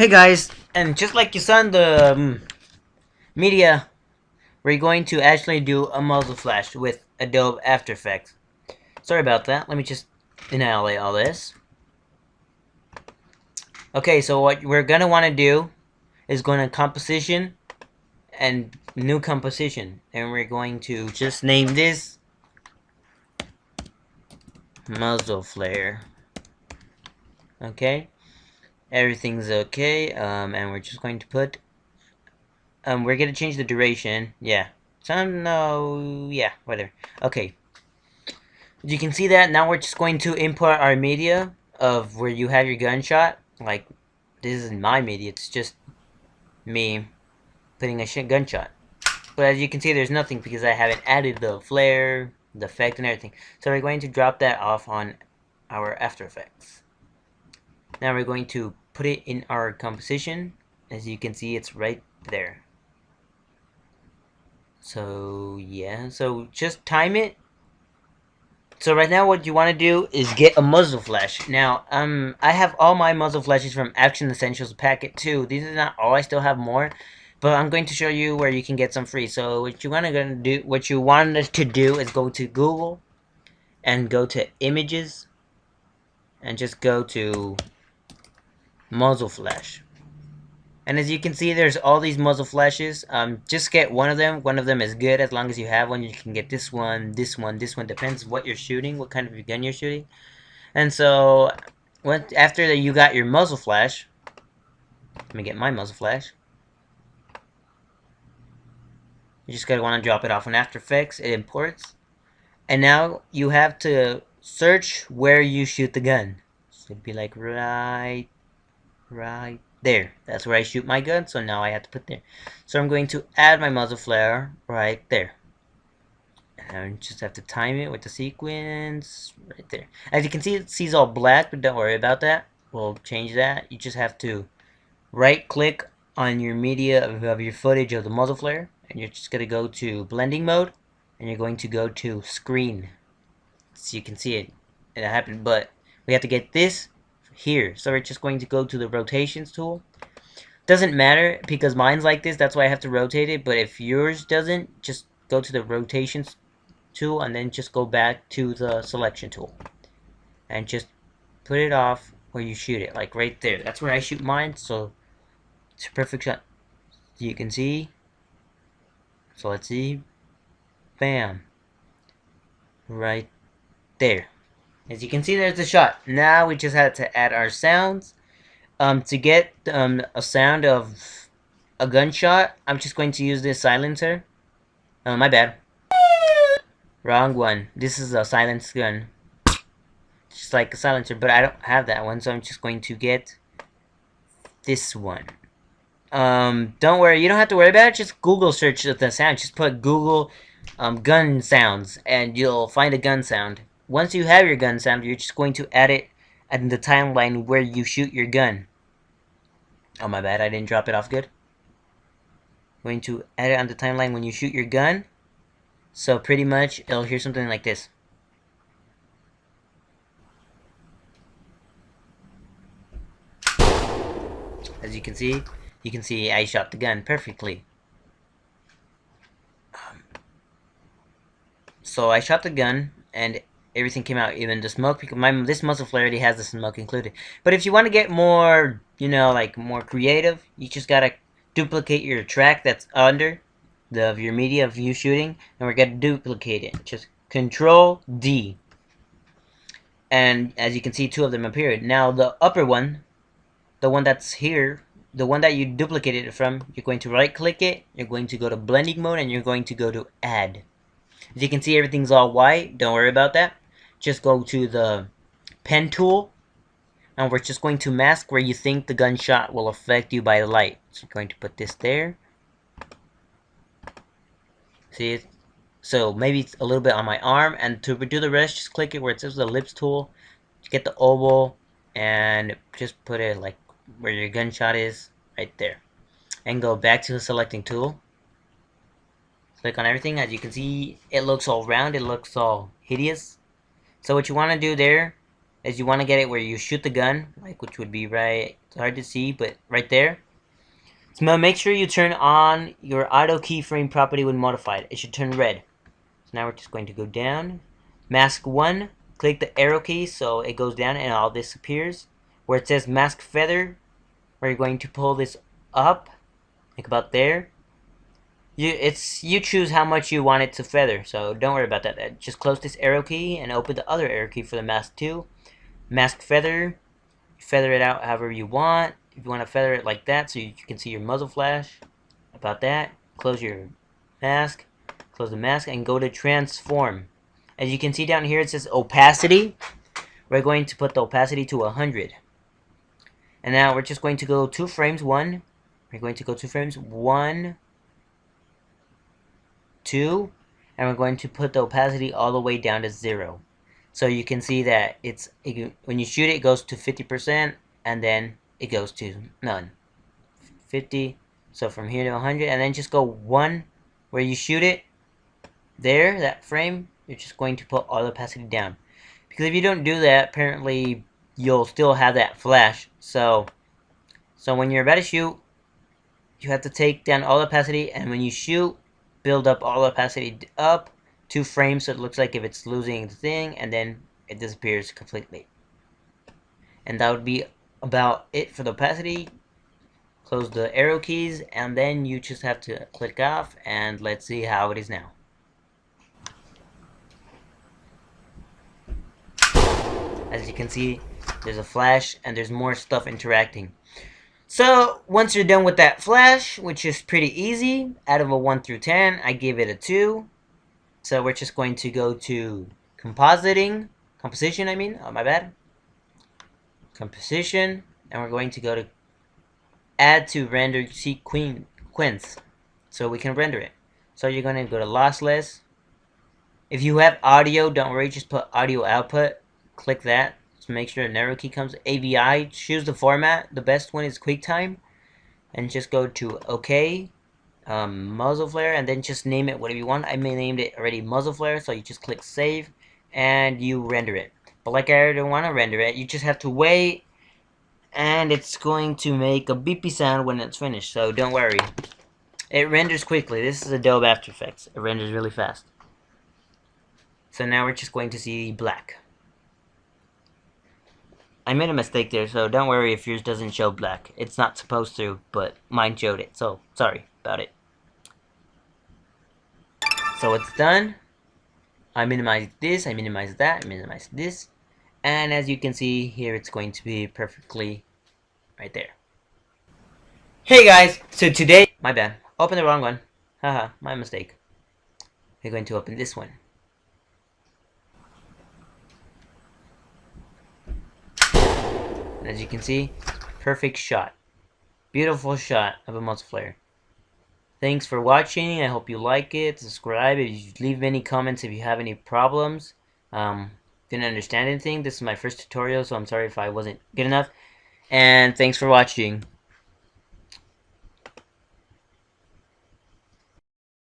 Hey guys, and just like you saw in the media, we're going to actually do a muzzle flash with Adobe After Effects. Sorry about that, let me just annihilate all this. Okay, so what we're gonna want to do is go to composition and new composition, and we're going to just name this muzzle flare. Okay, everything's okay, and we're just going to put we're gonna change the duration. Yeah, yeah, whatever. Okay, you can see that. Now we're just going to import our media of where you have your gunshot. Like, this isn't my media, it's just me putting a gunshot. But as you can see, there's nothing because I haven't added the flare, the effect, and everything. So we're going to drop that off on our After Effects. Now we're going to put it in our composition. As you can see, it's right there. So yeah, so just time it. So right now what you want to do is get a muzzle flash. Now, I have all my muzzle flashes from Action Essentials Packet 2. These are not all, I still have more. But I'm going to show you where you can get some free. So what you want to do is go to Google and go to Images and just go to Muzzle Flash. And as you can see, there's all these muzzle flashes. Just get one of them. One of them is good as long as you have one. You can get this one, this one, this one. Depends what you're shooting, what kind of gun you're shooting. And so, after you got your muzzle flash, let me get my muzzle flash. You just gotta want to drop it off in After Effects. It imports, and now you have to search where you shoot the gun. So it'd be like right there. That's where I shoot my gun. So now I have to put there. So I'm going to add my muzzle flare right there. And I just have to time it with the sequence right there. As you can see, it sees all black, but don't worry about that. We'll change that. You just have to right click on your media of your footage of the muzzle flare, and you're just going to go to blending mode, and you're going to go to screen. So you can see it happened, but we have to get this here. So we're just going to go to the rotations tool. Doesn't matter because mine's like this, that's why I have to rotate it, but if yours doesn't, just go to the rotations tool and then just go back to the selection tool and just put it off where you shoot it, like right there. That's where I shoot mine, so it's a perfect shot. You can see. So let's see. Bam. Right there. As you can see, there's the shot. Now we just had to add our sounds. To get a sound of a gunshot, I'm just going to use this silencer. My bad. Wrong one. This is a silenced gun. Just like a silencer, but I don't have that one, so I'm just going to get this one. Don't worry, you don't have to worry about it. Just Google search the sound. Just put Google gun sounds, and you'll find a gun sound. Once you have your gun sound, you're just going to add it in the timeline where you shoot your gun. Oh, my bad, I didn't drop it off good. Going to add it on the timeline when you shoot your gun. So pretty much, it'll hear something like this. As you can see I shot the gun perfectly. So I shot the gun, and everything came out, even the smoke, because this muzzle flare already has the smoke included. But if you want to get more, like more creative, you just gotta duplicate your track that's under of your media of you shooting, and we're gonna duplicate it. Just Control D, and as you can see, two of them appeared. Now the upper one, the one that's here, the one that you duplicated it from, you're going to right click it, you're going to go to blending mode, and you're going to go to add. As you can see, everything's all white. Don't worry about that. Just go to the pen tool, and we're just going to mask where you think the gunshot will affect you by the light. So I'm going to put this there. See it? So maybe it's a little bit on my arm, and to do the rest, just click it where it says the ellipse tool. Get the oval, and just put it like where your gunshot is, right there. And go back to the selecting tool. Click on everything. As you can see, it looks all round, it looks all hideous. So what you want to do there is you want to get it where you shoot the gun, like which would be right, it's hard to see, but right there. So make sure you turn on your auto keyframe property when modified. It should turn red. So now we're just going to go down. Mask 1, click the arrow key so it goes down and all this appears. Where it says mask feather, we're going to pull this up, like about there. You choose how much you want it to feather, so don't worry about that. Just close this arrow key and open the other arrow key for the mask 2. Mask feather, feather it out however you want. If you want to feather it like that so you can see your muzzle flash, about that. Close your mask, close the mask, and go to transform. As you can see down here, it says opacity. We're going to put the opacity to 100. And now we're just going to go 2 frames, 1. We're going to go 2 frames, 1, 2, and we're going to put the opacity all the way down to 0. So you can see that when you shoot it, it goes to 50%, and then it goes to none. 50, so from here to 100, and then just go 1 where you shoot it. There, that frame, you're just going to put all the opacity down. Because if you don't do that, apparently you'll still have that flash. So when you're about to shoot, you have to take down all the opacity, and when you shoot, build up all the opacity up 2 frames so it looks like if it's losing the thing, and then it disappears completely. And that would be about it for the opacity. Close the arrow keys, and then you just have to click off, and let's see how it is now. As you can see, there's a flash and there's more stuff interacting. So once you're done with that flash, which is pretty easy, out of a 1 through 10, I give it a 2. So we're just going to go to composition, my bad. Composition, and we're going to go to add to render sequence, so we can render it. So you're going to go to lossless. If you have audio, don't worry, just put audio output, click that. So make sure an arrow key comes. AVI, choose the format. The best one is QuickTime. And just go to OK. Muzzle flare, and then just name it whatever you want. I named it already muzzle flare, so you just click save and you render it. But like I don't want to render it, you just have to wait, and it's going to make a beepy sound when it's finished, so don't worry. It renders quickly. This is Adobe After Effects. It renders really fast. So now we're just going to see black. I made a mistake there, so don't worry if yours doesn't show black. It's not supposed to, but mine showed it, so sorry about it. So it's done. I minimize this, I minimize that, I minimize this. And as you can see here, it's going to be perfectly right there. Hey guys, so today, my bad, open the wrong one. Haha, my mistake. We're going to open this one. And as you can see, perfect shot. Beautiful shot of a muzzle flare. Thanks for watching. I hope you like it. Subscribe. If you leave any comments if you have any problems. Didn't understand anything. This is my first tutorial, so I'm sorry if I wasn't good enough. And thanks for watching.